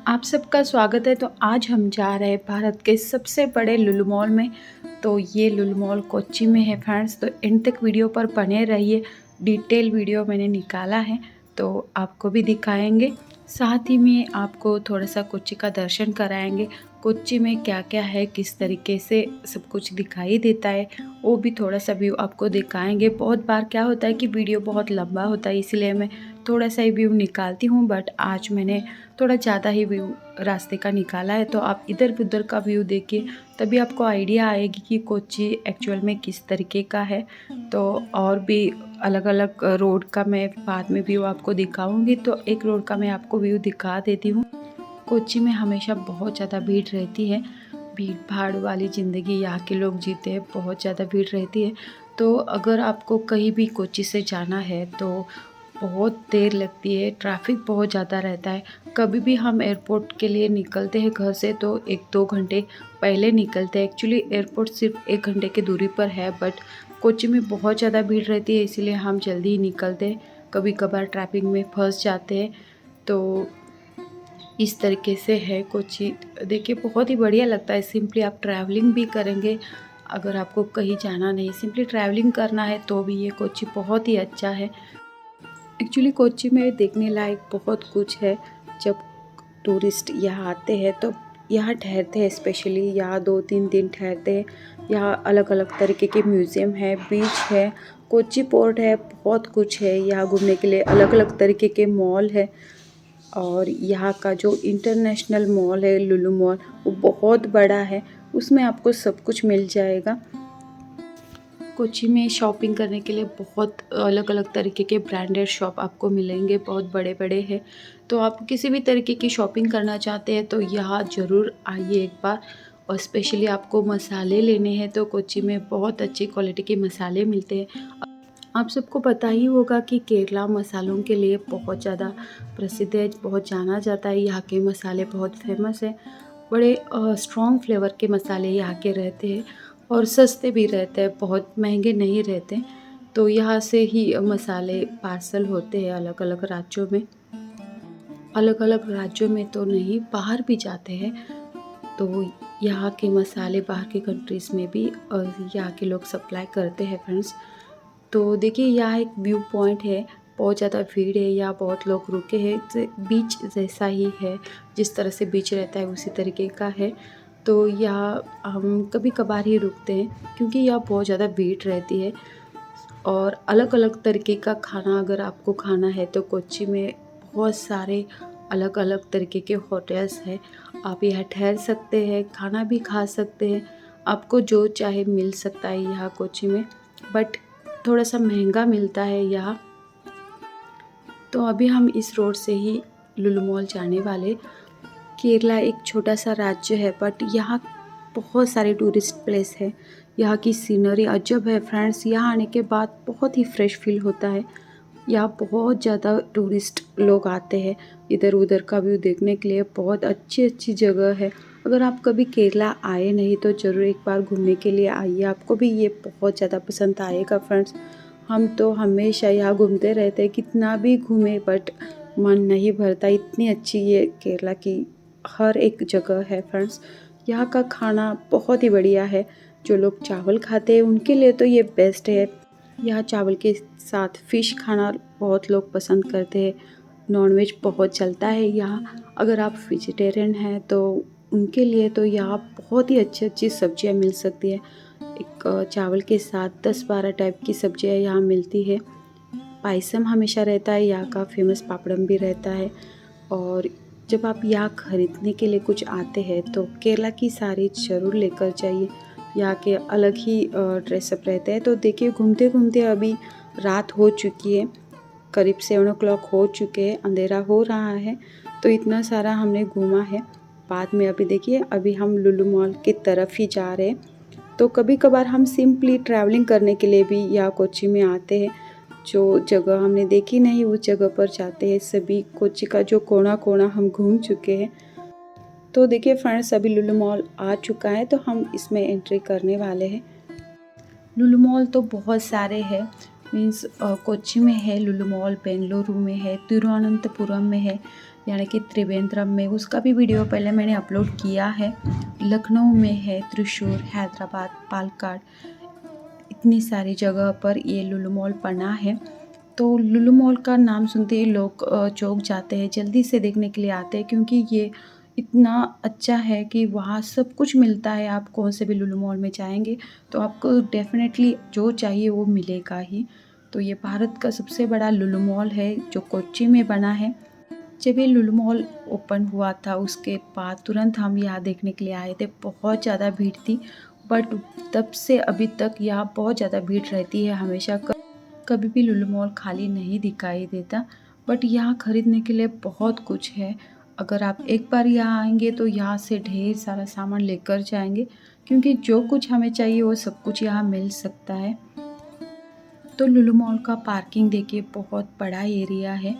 आप सबका स्वागत है। तो आज हम जा रहे हैं भारत के सबसे बड़े लुलु मॉल में। तो ये लुलु मॉल कोच्चि में है फ्रेंड्स। तो एंड तक वीडियो पर बने रहिए। डिटेल वीडियो मैंने निकाला है तो आपको भी दिखाएंगे, साथ ही में आपको थोड़ा सा कोच्चि का दर्शन कराएंगे। कोच्चि में क्या क्या है, किस तरीके से सब कुछ दिखाई देता है, वो भी थोड़ा सा व्यू आपको दिखाएंगे। बहुत बार क्या होता है कि वीडियो बहुत लंबा होता है, इसलिए मैं थोड़ा सा ही व्यू निकालती हूँ, बट आज मैंने थोड़ा ज़्यादा ही व्यू रास्ते का निकाला है। तो आप इधर उधर का व्यू देखिए, तभी आपको आइडिया आएगी कि कोच्चि एक्चुअल में किस तरीके का है। तो और भी अलग अलग रोड का मैं बाद में व्यू आपको दिखाऊंगी। तो एक रोड का मैं आपको व्यू दिखा देती हूँ। कोच्चि में हमेशा बहुत ज़्यादा भीड़ रहती है, भीड़ भाड़ वाली ज़िंदगी यहाँ के लोग जीते हैं, बहुत ज़्यादा भीड़ रहती है। तो अगर आपको कहीं भी कोच्चि से जाना है तो बहुत देर लगती है, ट्रैफिक बहुत ज़्यादा रहता है। कभी भी हम एयरपोर्ट के लिए निकलते हैं घर से तो 1-2 घंटे पहले निकलते हैं। एक्चुअली एयरपोर्ट सिर्फ 1 घंटे की दूरी पर है, बट कोच्चि में बहुत ज़्यादा भीड़ रहती है, इसीलिए हम जल्दी ही निकलते हैं। कभी कभार ट्रैफिक में फंस जाते हैं। तो इस तरीके से है कोच्चि। देखिए बहुत ही बढ़िया लगता है। सिंपली आप ट्रैवलिंग भी करेंगे, अगर आपको कहीं जाना नहीं, सिंपली ट्रैवलिंग करना है तो भी ये कोच्चि बहुत ही अच्छा है। एक्चुअली कोच्चि में देखने लायक बहुत कुछ है। जब टूरिस्ट यहाँ आते हैं तो यहाँ ठहरते हैं, स्पेशली यहाँ 2-3 दिन ठहरते हैं। यहाँ अलग अलग तरीके के म्यूज़ियम है, बीच है, कोच्चि पोर्ट है, बहुत कुछ है यहाँ घूमने के लिए। अलग अलग तरीके के मॉल है, और यहाँ का जो इंटरनेशनल मॉल है लुलु मॉल, वो बहुत बड़ा है, उसमें आपको सब कुछ मिल जाएगा। कोच्चि में शॉपिंग करने के लिए बहुत अलग अलग तरीके के ब्रांडेड शॉप आपको मिलेंगे, बहुत बड़े बड़े हैं। तो आप किसी भी तरीके की शॉपिंग करना चाहते हैं तो यहाँ ज़रूर आइए एक बार। और स्पेशली आपको मसाले लेने हैं तो कोच्चि में बहुत अच्छी क्वालिटी के मसाले मिलते हैं। आप सबको पता ही होगा कि केरला मसालों के लिए बहुत ज़्यादा प्रसिद्ध है, बहुत जाना जाता है। यहाँ के मसाले बहुत फेमस है, बड़े स्ट्रॉन्ग फ्लेवर के मसाले यहाँ के रहते हैं, और सस्ते भी रहते हैं, बहुत महंगे नहीं रहते। तो यहाँ से ही मसाले पार्सल होते हैं अलग अलग राज्यों में। अलग अलग राज्यों में तो नहीं, बाहर भी जाते हैं। तो यहाँ के मसाले बाहर के कंट्रीज़ में भी यहाँ के लोग सप्लाई करते हैं फ्रेंड्स। तो देखिए यहाँ एक व्यू पॉइंट है, बहुत ज़्यादा भीड़ है, यहाँ बहुत लोग रुके हैं। बीच जैसा ही है, जिस तरह से बीच रहता है उसी तरीके का है। तो यहाँ हम कभी कभार ही रुकते हैं, क्योंकि यहाँ बहुत ज़्यादा भीड़ रहती है। और अलग अलग तरीके का खाना अगर आपको खाना है तो कोच्चि में बहुत सारे अलग अलग तरीके के होटल्स हैं। आप यहाँ ठहर सकते हैं, खाना भी खा सकते हैं, आपको जो चाहे मिल सकता है यहाँ कोच्चि में, बट थोड़ा सा महंगा मिलता है यहाँ। तो अभी हम इस रोड से ही लुलु मॉल जाने वाले। केरला एक छोटा सा राज्य है, बट यहाँ बहुत सारे टूरिस्ट प्लेस है। यहाँ की सीनरी अजब है फ्रेंड्स। यहाँ आने के बाद बहुत ही फ्रेश फील होता है। यहाँ बहुत ज़्यादा टूरिस्ट लोग आते हैं इधर उधर का व्यू देखने के लिए। बहुत अच्छी अच्छी जगह है। अगर आप कभी केरला आए नहीं तो ज़रूर एक बार घूमने के लिए आइए, आपको भी ये बहुत ज़्यादा पसंद आएगा फ्रेंड्स। हम तो हमेशा यहाँ घूमते रहते हैं, कितना भी घूमे बट मन नहीं भरता। इतनी अच्छी ये केरला की हर एक जगह है फ्रेंड्स। यहाँ का खाना बहुत ही बढ़िया है। जो लोग चावल खाते हैं उनके लिए तो ये बेस्ट है। यहाँ चावल के साथ फ़िश खाना बहुत लोग पसंद करते हैं। नॉनवेज बहुत चलता है यहाँ। अगर आप वेजिटेरियन हैं तो उनके लिए तो यहाँ बहुत ही अच्छी अच्छी सब्जियाँ मिल सकती है। एक चावल के साथ 10-12 टाइप की सब्जियाँ यहाँ मिलती है। पायसम हमेशा रहता है, यहाँ का फेमस पापड़म भी रहता है। और जब आप यहाँ खरीदने के लिए कुछ आते हैं तो केरला की साड़ी ज़रूर लेकर जाइए। यहाँ के अलग ही ड्रेसअप रहते हैं। तो देखिए घूमते घूमते अभी रात हो चुकी है, करीब 7 o'clock हो चुके हैं, अंधेरा हो रहा है। तो इतना सारा हमने घूमा है। बाद में अभी देखिए अभी हम लुलु मॉल की तरफ ही जा रहे हैं। तो कभी कभार हम सिंपली ट्रैवलिंग करने के लिए भी यहाँ कोच्चि में आते हैं। जो जगह हमने देखी नहीं उस जगह पर जाते हैं। सभी कोच्चि का जो कोना कोना हम घूम चुके हैं। तो देखिए फ्रेंड्स अभी लुलु मॉल आ चुका है, तो हम इसमें एंट्री करने वाले हैं। लुलु मॉल तो बहुत सारे हैं, मीन्स कोच्चि में है लुलु मॉल, बेंगलुरु में है, तिरुवनंतपुरम में है, यानी कि त्रिवेंद्रम में, उसका भी वीडियो पहले मैंने अपलोड किया है। लखनऊ में है, त्रिशूर, हैदराबाद, पालक्काड, इतनी सारी जगह पर ये लुलु मॉल बना है। तो लुलु मॉल का नाम सुनते ही लोग चौंक जाते हैं, जल्दी से देखने के लिए आते हैं, क्योंकि ये इतना अच्छा है कि वहाँ सब कुछ मिलता है। आप कौन से भी लुलु मॉल में जाएंगे तो आपको डेफिनेटली जो चाहिए वो मिलेगा ही। तो ये भारत का सबसे बड़ा लुलु मॉल है जो कोच्चि में बना है। जब ये लुलु मॉल ओपन हुआ था उसके बाद तुरंत हम यहाँ देखने के लिए आए थे। बहुत ज़्यादा भीड़ थी, बट तब से अभी तक यहाँ बहुत ज़्यादा भीड़ रहती है हमेशा। कभी भी लुलु मॉल खाली नहीं दिखाई देता। बट यहाँ ख़रीदने के लिए बहुत कुछ है। अगर आप एक बार यहाँ आएंगे तो यहाँ से ढेर सारा सामान लेकर जाएंगे, क्योंकि जो कुछ हमें चाहिए वो सब कुछ यहाँ मिल सकता है। तो लुलु मॉल का पार्किंग देखिए, बहुत बड़ा एरिया है।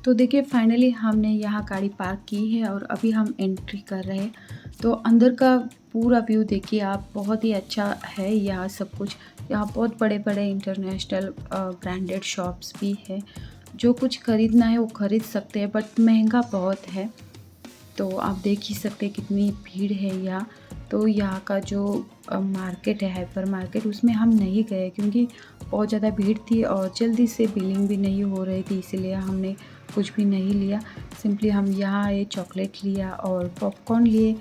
तो देखिए फाइनली हमने यहाँ गाड़ी पार्क की है और अभी हम एंट्री कर रहे हैं। तो अंदर का पूरा व्यू देखिए आप, बहुत ही अच्छा है यहाँ सब कुछ। यहाँ बहुत बड़े बड़े इंटरनेशनल ब्रांडेड शॉप्स भी है। जो कुछ ख़रीदना है वो ख़रीद सकते हैं, बट महंगा बहुत है। तो आप देख ही सकते हैं कितनी भीड़ है यहाँ। तो यहाँ का जो मार्केट है, हाइपर मार्केट, उसमें हम नहीं गए क्योंकि बहुत ज़्यादा भीड़ थी और जल्दी से बिलिंग भी नहीं हो रही थी, इसीलिए हमने कुछ भी नहीं लिया। सिंपली हम यहाँ आए, चॉकलेट लिया और पॉपकॉर्न लिए,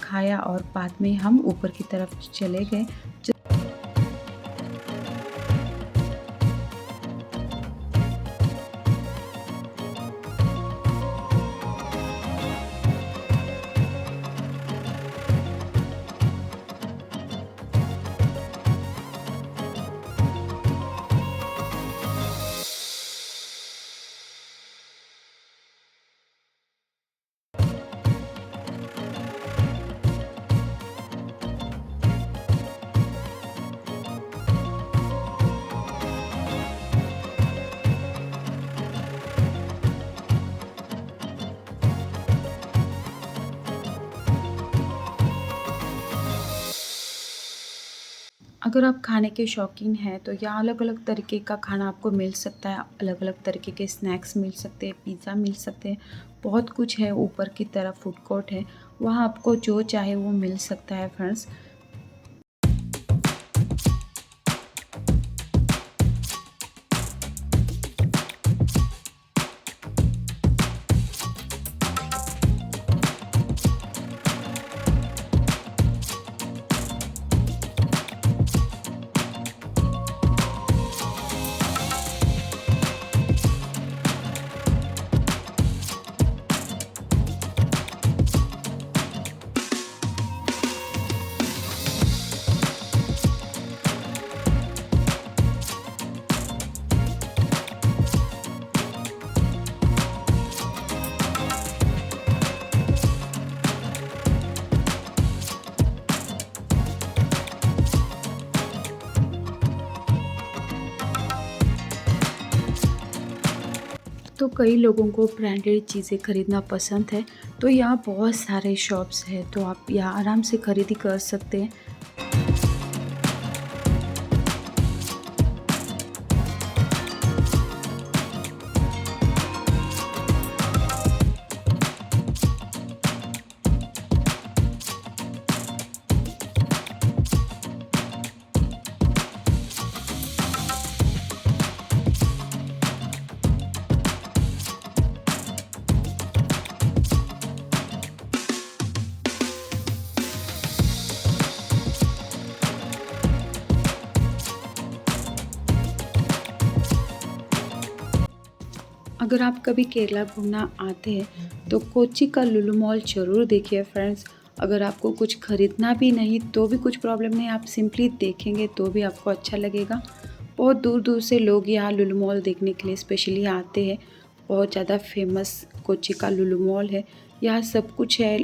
खाया और बाद में हम ऊपर की तरफ चले गए। अगर आप खाने के शौकीन हैं तो यहाँ अलग अलग तरीके का खाना आपको मिल सकता है। अलग अलग तरीके के स्नैक्स मिल सकते हैं, पिज़्ज़ा मिल सकते हैं, बहुत कुछ है। ऊपर की तरफ फूड कोर्ट है, वहाँ आपको जो चाहे वो मिल सकता है फ्रेंड्स। तो कई लोगों को ब्रांडेड चीज़ें खरीदना पसंद है, तो यहाँ बहुत सारे शॉप्स हैं, तो आप यहाँ आराम से खरीदी कर सकते हैं। अगर आप कभी केरला घूमना आते हैं तो कोच्चि का लुलु मॉल ज़रूर देखिए फ्रेंड्स। अगर आपको कुछ ख़रीदना भी नहीं तो भी कुछ प्रॉब्लम नहीं, आप सिंपली देखेंगे तो भी आपको अच्छा लगेगा। बहुत दूर दूर से लोग यहाँ लुलु मॉल देखने के लिए स्पेशली आते हैं। बहुत ज़्यादा फेमस कोच्चि का लुलु मॉल है। यहाँ सब कुछ है,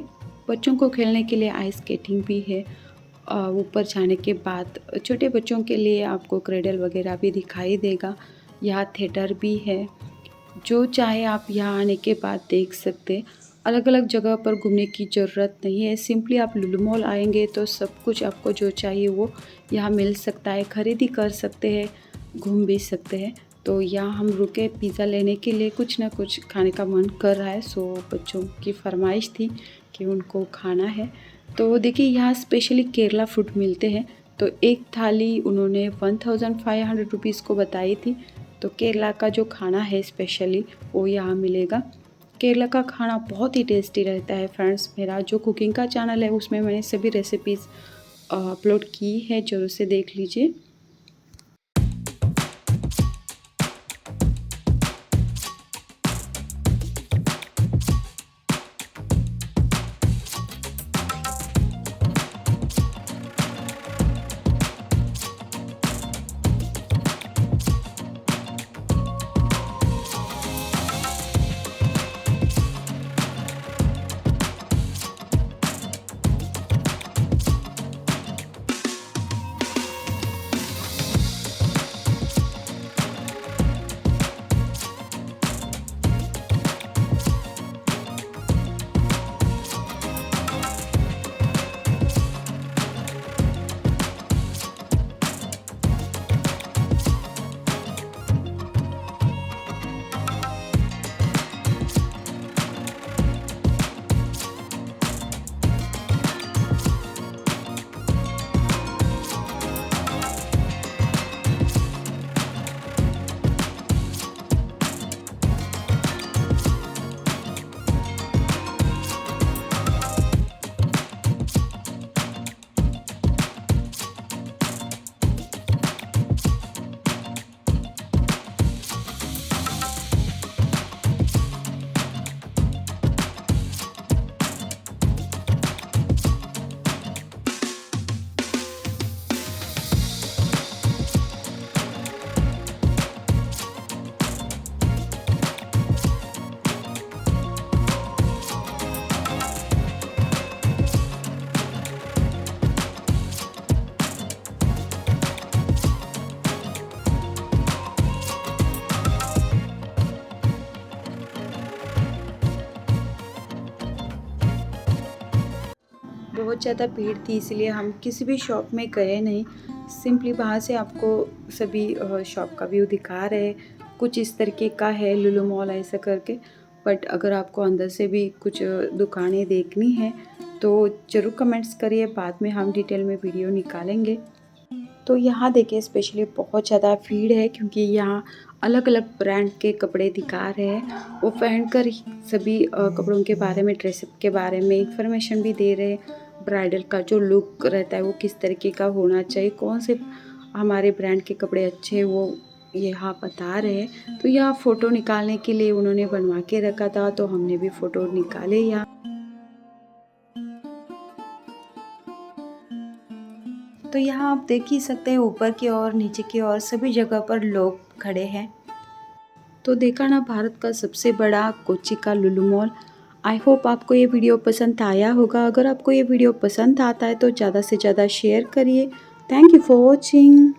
बच्चों को खेलने के लिए आइस स्केटिंग भी है। ऊपर जाने के बाद छोटे बच्चों के लिए आपको क्रेडल वगैरह भी दिखाई देगा। यहाँ थिएटर भी है, जो चाहे आप यहाँ आने के बाद देख सकते। अलग अलग जगह पर घूमने की ज़रूरत नहीं है, सिंपली आप लुलु मॉल आएंगे तो सब कुछ आपको जो चाहिए वो यहाँ मिल सकता है, ख़रीदी कर सकते हैं, घूम भी सकते हैं। तो यहाँ हम रुके पिज़्ज़ा लेने के लिए, कुछ ना कुछ खाने का मन कर रहा है। सो बच्चों की फरमाइश थी कि उनको खाना है। तो देखिए यहाँ स्पेशली केरला फूड मिलते हैं। तो एक थाली उन्होंने 1500 रुपीज़ को बताई थी। तो केरला का जो खाना है स्पेशली वो यहाँ मिलेगा। केरला का खाना बहुत ही टेस्टी रहता है फ्रेंड्स। मेरा जो कुकिंग का चैनल है उसमें मैंने सभी रेसिपीज़ अपलोड की है, जरूर से देख लीजिए। बहुत ज़्यादा भीड़ थी इसलिए हम किसी भी शॉप में गए नहीं, सिंपली वहाँ से आपको सभी शॉप का व्यू दिखा रहे। कुछ इस तरीके का है लुलु मॉल ऐसा करके। बट अगर आपको अंदर से भी कुछ दुकानें देखनी है तो ज़रूर कमेंट्स करिए, बाद में हम डिटेल में वीडियो निकालेंगे। तो यहाँ देखिए स्पेशली बहुत ज़्यादा भीड़ है क्योंकि यहाँ अलग अलग ब्रांड के कपड़े दिखा रहे हैं। वो पहनकर सभी कपड़ों के बारे में, ड्रेसअप के बारे में इंफॉर्मेशन भी दे रहे हैं। ब्राइडल का जो लुक रहता है वो किस तरीके का होना चाहिए, कौन से हमारे ब्रांड के कपड़े अच्छे हैं वो यहाँ बता रहे हैं। तो यहाँ फ़ोटो निकालने के लिए उन्होंने बनवा के रखा था, तो हमने भी फ़ोटो निकाले यहाँ। तो यहाँ आप देख ही सकते हैं ऊपर की और नीचे की और सभी जगह पर लोग खड़े हैं। तो देखा ना भारत का सबसे बड़ा कोच्चि का लुलु मॉल। आई होप आपको ये वीडियो पसंद आया होगा। अगर आपको ये वीडियो पसंद आता है तो ज़्यादा से ज़्यादा शेयर करिए। Thank you for watching.